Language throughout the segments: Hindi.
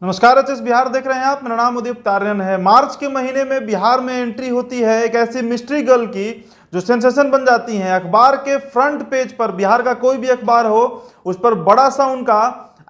नमस्कार, एचएस बिहार देख रहे हैं आप। मेरा नाम उदीप तारियन है। मार्च के महीने में बिहार में एंट्री होती है एक ऐसी मिस्ट्री गर्ल की जो सेंसेशन बन जाती हैं। अखबार के फ्रंट पेज पर, बिहार का कोई भी अखबार हो, उस पर बड़ा सा उनका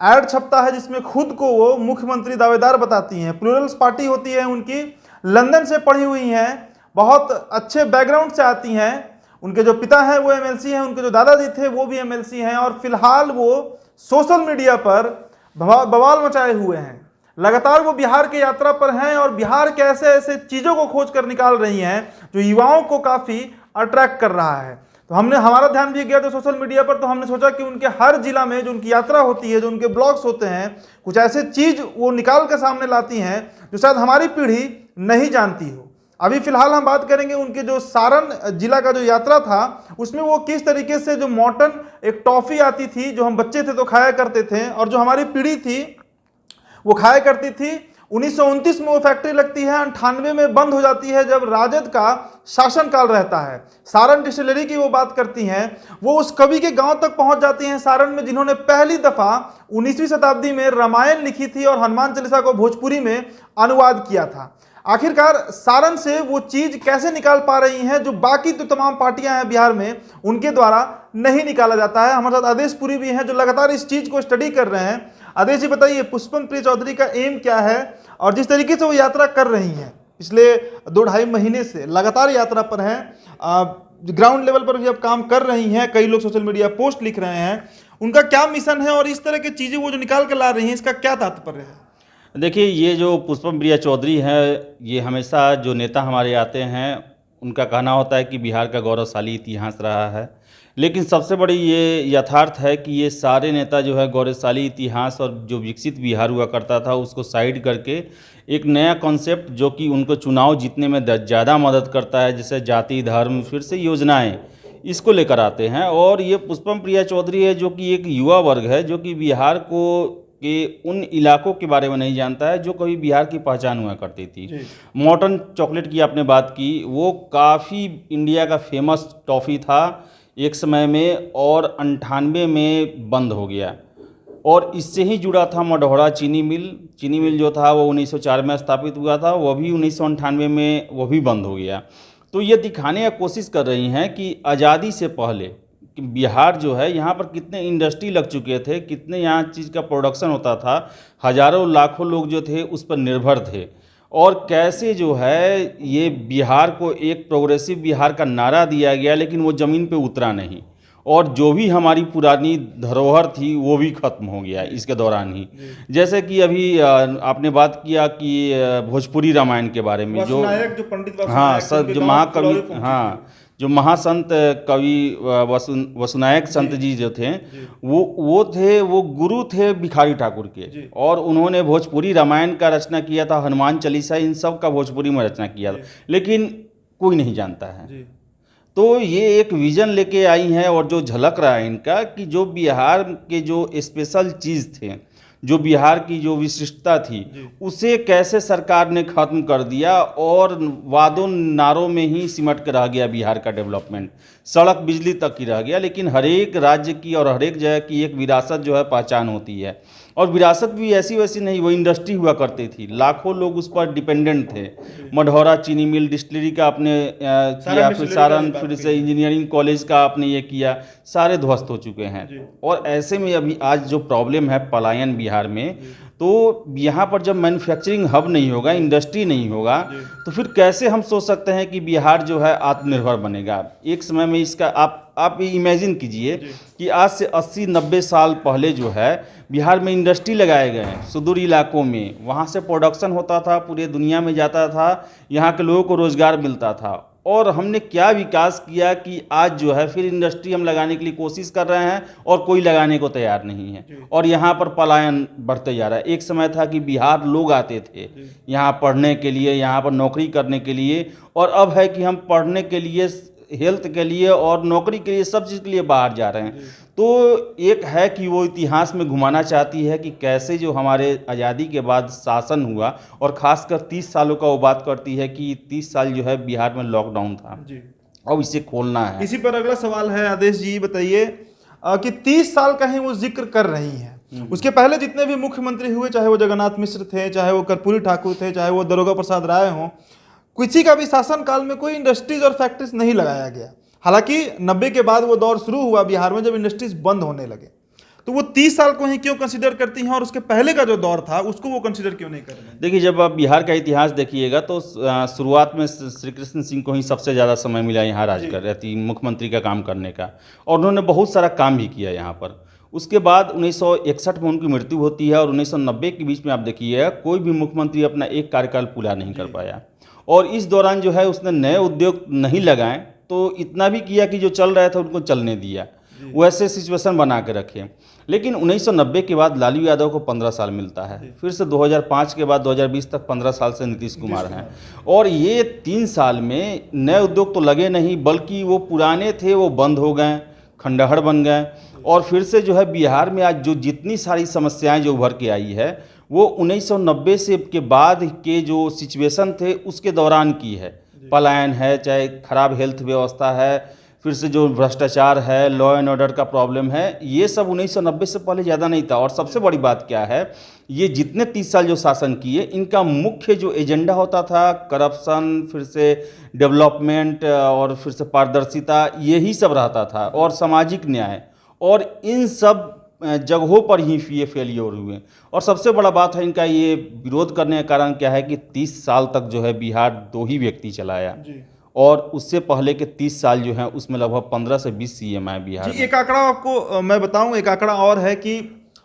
एड छपता है जिसमें खुद को वो मुख्यमंत्री दावेदार बताती हैं। प्लूरल्स पार्टी होती है उनकी, लंदन से पढ़ी हुई हैं, बहुत अच्छे बैकग्राउंड से आती हैं। उनके जो पिता हैं वो एमएलसी हैं, उनके जो दादाजी थे वो भी एमएलसी हैं, और फिलहाल वो सोशल मीडिया पर बवाल मचाए हुए हैं। लगातार वो बिहार की यात्रा पर हैं और बिहार के ऐसे ऐसे चीज़ों को खोज कर निकाल रही हैं जो युवाओं को काफ़ी अट्रैक्ट कर रहा है। तो हमारा ध्यान भी गया तो सोशल मीडिया पर, तो हमने सोचा कि उनके हर जिला में जो उनकी यात्रा होती है, जो उनके ब्लॉग्स होते हैं, कुछ ऐसे चीज़ वो निकाल कर सामने लाती हैं जो शायद हमारी पीढ़ी नहीं जानती हो। अभी फिलहाल हम बात करेंगे उनके जो सारण जिला का जो यात्रा था, उसमें वो किस तरीके से, जो मॉर्टन एक टॉफ़ी आती थी जो हम बच्चे थे तो खाया करते थे और जो हमारी पीढ़ी थी वो खाया करती थी। 1929 में वो फैक्ट्री लगती है, 98 में बंद हो जाती है जब राजद का शासनकाल रहता है। सारण डिस्टिलरी की वो बात करती हैं। वो उस कवि के गांव तक पहुंच जाती हैं सारण में, जिन्होंने पहली दफा 19वीं शताब्दी में रामायण लिखी थी और हनुमान चालीसा को भोजपुरी में अनुवाद किया था। आखिरकार सारण से वो चीज कैसे निकाल पा रही हैं जो बाकी तो तमाम पार्टियां हैं बिहार में, उनके द्वारा नहीं निकाला जाता है। हमारे साथ आदेश पुरी भी हैं जो लगातार इस चीज को स्टडी कर रहे हैं। आदेश जी, बताइए, पुष्पम प्रिय चौधरी का एम क्या है और जिस तरीके से वो यात्रा कर रही हैं, पिछले 2-2.5 महीने से लगातार यात्रा पर हैं, ग्राउंड लेवल पर भी अब काम कर रही हैं, कई लोग सोशल मीडिया पोस्ट लिख रहे हैं, उनका क्या मिशन है और इस तरह की चीजें वो जो निकाल कर ला रही हैं, इसका क्या तात्पर्य है? देखिए, ये जो पुष्पम प्रिया चौधरी हैं, ये हमेशा जो नेता हमारे आते हैं उनका कहना होता है कि बिहार का गौरवशाली इतिहास रहा है, लेकिन सबसे बड़ी ये यथार्थ है कि ये सारे नेता जो है गौरवशाली इतिहास और जो विकसित बिहार हुआ करता था उसको साइड करके एक नया कॉन्सेप्ट जो कि उनको चुनाव जीतने में ज़्यादा मदद करता है, जैसे जाति धर्म फिर से योजनाएं, इसको लेकर आते हैं। और ये पुष्पम प्रिया चौधरी है जो कि एक युवा वर्ग है जो कि बिहार को कि उन इलाकों के बारे में नहीं जानता है जो कभी बिहार की पहचान हुआ करती थी। मॉर्टन चॉकलेट की आपने बात की, वो काफ़ी इंडिया का फेमस टॉफ़ी था एक समय में, और 98 में बंद हो गया। और इससे ही जुड़ा था मढ़ौरा चीनी मिल जो था वो 1904 में स्थापित हुआ था, वो भी 1998 में वो भी बंद हो गया। तो ये दिखाने की कोशिश कर रही हैं कि आज़ादी से पहले कि बिहार जो है, यहाँ पर कितने इंडस्ट्री लग चुके थे, कितने यहाँ चीज़ का प्रोडक्शन होता था, हज़ारों लाखों लोग जो थे उस पर निर्भर थे, और कैसे जो है ये बिहार को एक प्रोग्रेसिव बिहार का नारा दिया गया लेकिन वो ज़मीन पे उतरा नहीं, और जो भी हमारी पुरानी धरोहर थी वो भी खत्म हो गया इसके दौरान ही। जैसे कि अभी आपने बात किया कि भोजपुरी रामायण के बारे में, जो पंडित हाँ सब जो महाकवि, हाँ जो महासंत कवि वसुनायक संत जी जो थे, वो गुरु थे भिखारी ठाकुर के, और उन्होंने भोजपुरी रामायण का रचना किया था, हनुमान चालीसा, इन सब का भोजपुरी में रचना किया था, लेकिन कोई नहीं जानता है। तो ये एक विजन लेके आई हैं, और जो झलक रहा है इनका कि जो बिहार के जो स्पेशल चीज़ थे, जो बिहार की जो विशिष्टता थी, उसे कैसे सरकार ने ख़त्म कर दिया और वादों नारों में ही सिमट कर रह गया बिहार का डेवलपमेंट, सड़क बिजली तक ही रह गया। लेकिन हर एक राज्य की और हर एक जगह की एक विरासत जो है पहचान होती है, और विरासत भी ऐसी वैसी नहीं, वो इंडस्ट्री हुआ करती थी, लाखों लोग उस पर डिपेंडेंट थे। मढ़ौरा चीनी मिल, डिस्टिलरी का आपने किया, फिर सारण, फिर से इंजीनियरिंग कॉलेज का आपने ये किया, सारे ध्वस्त हो चुके हैं। और ऐसे में अभी आज जो प्रॉब्लम है पलायन बिहार में, तो यहाँ पर जब मैन्युफैक्चरिंग हब नहीं होगा, इंडस्ट्री नहीं होगा, तो फिर कैसे हम सोच सकते हैं कि बिहार जो है आत्मनिर्भर बनेगा। एक समय में इसका आप इमेजिन कीजिए कि आज से 80-90 साल पहले जो है बिहार में इंडस्ट्री लगाए गए हैं सुदूर इलाकों में, वहाँ से प्रोडक्शन होता था, पूरे दुनिया में जाता था, यहाँ के लोगों को रोज़गार मिलता था, और हमने क्या विकास किया कि आज जो है फिर इंडस्ट्री हम लगाने के लिए कोशिश कर रहे हैं और कोई लगाने को तैयार नहीं है, और यहाँ पर पलायन बढ़ते जा रहा है। एक समय था कि बिहार लोग आते थे यहाँ पढ़ने के लिए, यहाँ पर नौकरी करने के लिए, और अब है कि हम पढ़ने के लिए, हेल्थ के लिए और नौकरी के लिए, सब चीज़ के लिए बाहर जा रहे हैं। तो एक है कि वो इतिहास में घुमाना चाहती है कि कैसे जो हमारे आज़ादी के बाद शासन हुआ, और ख़ासकर 30 सालों का वो बात करती है कि 30 साल जो है बिहार में लॉकडाउन था, अब इसे खोलना है। इसी पर अगला सवाल है, आदेश जी बताइए कि 30 साल का ही वो जिक्र कर रही हैं, उसके पहले जितने भी मुख्यमंत्री हुए, चाहे वो जगन्नाथ मिश्र थे, चाहे वो कर्पूरी ठाकुर थे, चाहे वो दरोगा प्रसाद राय हों, किसी का भी शासन काल में कोई इंडस्ट्रीज और फैक्ट्रीज नहीं लगाया गया। हालांकि 90 के बाद वो दौर शुरू हुआ बिहार में जब इंडस्ट्रीज बंद होने लगे, तो वो 30 साल को ही क्यों कंसीडर करती हैं और उसके पहले का जो दौर था उसको वो कंसीडर क्यों नहीं कर रहे हैं? देखिए, जब आप बिहार का इतिहास देखिएगा तो शुरुआत में श्री कृष्ण सिंह को ही सबसे ज़्यादा समय मिला यहाँ राज कर रहती मुख्यमंत्री का काम करने का, और उन्होंने बहुत सारा काम भी किया यहाँ पर। उसके बाद 1961 में उनकी मृत्यु होती है और 1990 के बीच में आप देखिए कोई भी मुख्यमंत्री अपना एक कार्यकाल पूरा नहीं कर पाया। और इस दौरान जो है उसने नए उद्योग नहीं लगाए, तो इतना भी किया कि जो चल रहा था उनको चलने दिया, वैसे सिचुएशन बना के रखे। लेकिन 1990 के बाद लालू यादव को 15 साल मिलता है, फिर से 2005 के बाद 2020 तक 15 साल से नीतीश कुमार हैं, और ये 3 साल में नए उद्योग तो लगे नहीं, बल्कि वो पुराने थे वो बंद हो गए, खंडहर बन गए। और फिर से जो है बिहार में आज जो जितनी सारी समस्याएं जो उभर के आई है वो 1990 से के बाद के जो सिचुएशन थे उसके दौरान की है। पलायन है, चाहे खराब हेल्थ व्यवस्था है, फिर से जो भ्रष्टाचार है, लॉ एंड ऑर्डर का प्रॉब्लम है, ये सब 1990 से पहले ज़्यादा नहीं था। और सबसे बड़ी बात क्या है, ये जितने 30 साल जो शासन किए, इनका मुख्य जो एजेंडा होता था करप्शन, फिर से डेवलपमेंट और फिर से पारदर्शिता, यही सब रहता था, और सामाजिक न्याय, और इन सब जगहों पर ही ये फेलियर हुए। और सबसे बड़ा बात है इनका ये विरोध करने का कारण क्या है कि 30 साल तक जो है बिहार 2 ही व्यक्ति चलाया, और उससे पहले के 30 साल जो है उसमें लगभग 15 से 20 सीएम आए बिहार में। एक आंकड़ा आपको मैं बताऊं, एक आंकड़ा और है कि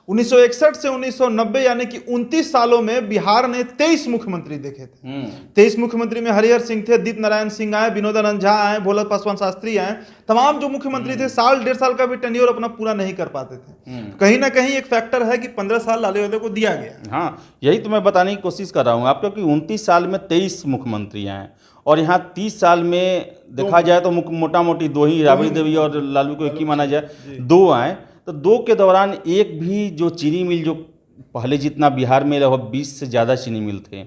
1961 से 1990 यानी कि 29 सालों में बिहार ने 23 मुख्यमंत्री देखे थे। 23 मुख्यमंत्री में हरिहर सिंह थे, दीप नारायण सिंह आए, विनोदानंद झा आए, भोला पासवान शास्त्री आए। तमाम जो मुख्यमंत्री थे साल 1.5 साल का भी टेन्योर अपना पूरा नहीं कर पाते थे। कहीं ना कहीं एक फैक्टर है कि 15 साल लालू यादव को दिया गया। हाँ, यही तो मैं बताने की कोशिश कर रहा हूँ आपको कि 29 साल में 23 मुख्यमंत्री आए, और यहाँ 30 साल में देखा जाए तो मोटा मोटी 2 ही, राबड़ी देवी और लालू को एक ही माना जाए, 2 आए। तो 2 के दौरान एक भी जो चीनी मिल, जो पहले जितना बिहार में लगभग 20 से ज़्यादा चीनी मिल थे,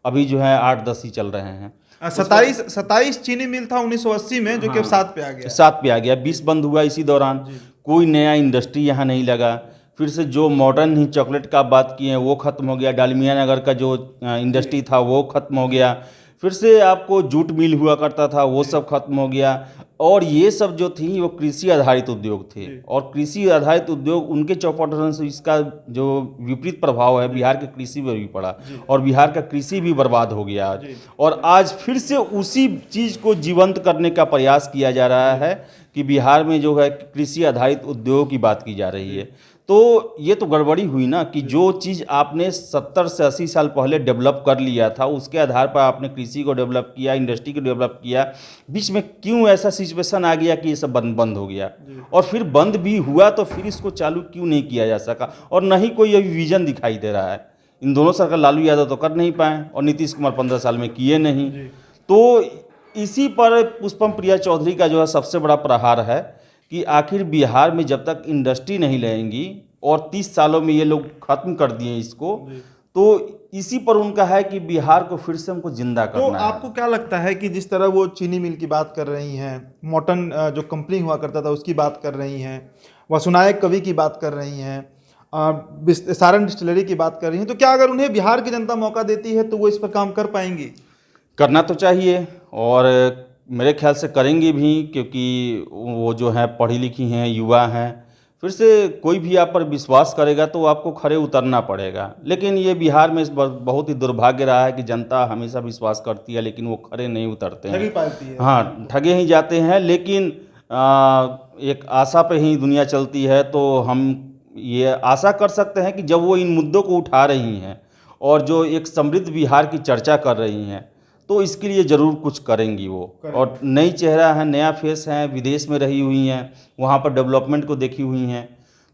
अभी जो है 8-10 ही चल रहे हैं। 27 चीनी मिल था 1980 में, जो कि अब 7 पे आ गया। 7 पे आ गया, 20 बंद हुआ इसी दौरान। कोई नया इंडस्ट्री यहाँ नहीं लगा। फिर से जो मॉडर्न ही चॉकलेट का बात किए हैं वो ख़त्म हो गया, डालमिया नगर का जो इंडस्ट्री था वो ख़त्म हो गया। फिर से आपको जूट मिल हुआ करता था, वो सब खत्म हो गया। और ये सब जो थी वो कृषि आधारित उद्योग थे, और कृषि आधारित उद्योग उनके चौपट से इसका जो विपरीत प्रभाव है बिहार के कृषि पर भी पड़ा, और बिहार का कृषि भी बर्बाद हो गया। और आज फिर से उसी चीज़ को जीवंत करने का प्रयास किया जा रहा है कि बिहार में जो है कृषि आधारित उद्योग की बात की जा रही है। तो ये तो गड़बड़ी हुई ना कि जो चीज़ आपने 70 से 80 साल पहले डेवलप कर लिया था, उसके आधार पर आपने कृषि को डेवलप किया, इंडस्ट्री को डेवलप किया, बीच में क्यों ऐसा सिचुएशन आ गया कि ये सब बंद हो गया? और फिर बंद भी हुआ तो फिर इसको चालू क्यों नहीं किया जा सका? और न ही कोई अभी विजन दिखाई दे रहा है। इन दोनों सरकार लालू यादव तो कर नहीं पाए, और नीतीश कुमार 15 साल में किए नहीं। तो इसी पर पुष्पम प्रिया चौधरी का जो है सबसे बड़ा प्रहार है कि आखिर बिहार में जब तक इंडस्ट्री नहीं रहेंगी, और 30 सालों में ये लोग खत्म कर दिए इसको, तो इसी पर उनका है कि बिहार को फिर से हमको जिंदा करना है। तो आपको क्या लगता है कि जिस तरह वो चीनी मिल की बात कर रही हैं, मॉटन जो कंपनी हुआ करता था उसकी बात कर रही हैं, वसुनायक कवि की बात कर रही हैं, सारण डिस्टिलरी की बात कर रही हैं, तो क्या अगर उन्हें बिहार की जनता मौका देती है तो वो इस पर काम कर पाएंगी? करना तो चाहिए, और मेरे ख्याल से करेंगे भी, क्योंकि वो जो है पढ़ी लिखी हैं, युवा हैं। फिर से कोई भी आप पर विश्वास करेगा तो आपको खड़े उतरना पड़ेगा। लेकिन ये बिहार में बहुत ही दुर्भाग्य रहा है कि जनता हमेशा विश्वास करती है लेकिन वो खड़े नहीं उतरते हैं, ठगी पालती है। हाँ, ठगे ही जाते हैं। लेकिन एक आशा पे ही दुनिया चलती है, तो हम ये आशा कर सकते हैं कि जब वो इन मुद्दों को उठा रही हैं और जो एक समृद्ध बिहार की चर्चा कर रही हैं, तो इसके लिए ज़रूर कुछ करेंगी वो। और नई चेहरा है, नया फेस है, विदेश में रही हुई हैं, वहाँ पर डेवलपमेंट को देखी हुई हैं,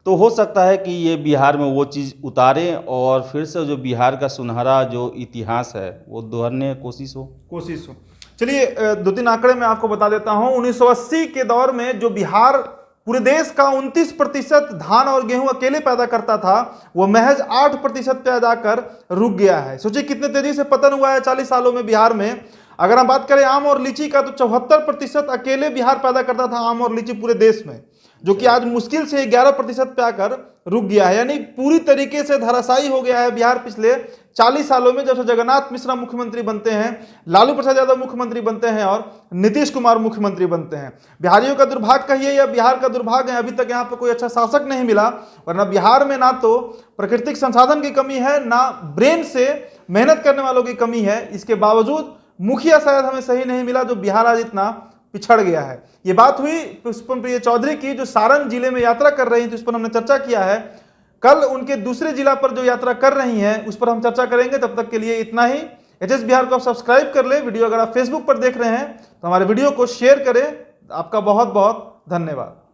तो हो सकता है कि ये बिहार में वो चीज़ उतारें और फिर से जो बिहार का सुनहरा जो इतिहास है वो दोहराने की कोशिश हो। चलिए 2-3 आंकड़े मैं आपको बता देता हूँ। 1980 के दौर में जो बिहार पूरे देश का 29% धान और गेहूं अकेले पैदा करता था, वो महज 8% पे जाकर रुक गया है। सोचिए कितने तेजी से पतन हुआ है 40 सालों में बिहार में। अगर हम बात करें आम और लीची का, तो 74% अकेले बिहार पैदा करता था आम और लीची पूरे देश में। जो कि आज मुश्किल से 11% पे आकर रुक गया है। यानी पूरी तरीके से धराशायी हो गया है बिहार पिछले 40 सालों में, जब से जगन्नाथ मिश्रा मुख्यमंत्री बनते हैं, लालू प्रसाद यादव मुख्यमंत्री बनते हैं और नीतीश कुमार मुख्यमंत्री बनते हैं। बिहारियों का दुर्भाग्य कहिए या बिहार का दुर्भाग्य है, अभी तक यहाँ पर कोई अच्छा शासक नहीं मिला। वरना बिहार में ना तो प्राकृतिक संसाधन की कमी है, ना ब्रेन से मेहनत करने वालों की कमी है। इसके बावजूद मुखिया शायद हमें सही नहीं मिला, जो बिहार आज इतना पिछड़ गया है। ये बात हुई पुष्पम प्रिय चौधरी की, जो सारण जिले में यात्रा कर रही थी, उस पर हमने चर्चा किया है। कल उनके दूसरे जिला पर जो यात्रा कर रही हैं उस पर हम चर्चा करेंगे। तब तक के लिए इतना ही। एचएस बिहार को आप सब्सक्राइब कर ले। वीडियो अगर आप फेसबुक पर देख रहे हैं तो हमारे वीडियो को शेयर करें। आपका बहुत बहुत धन्यवाद।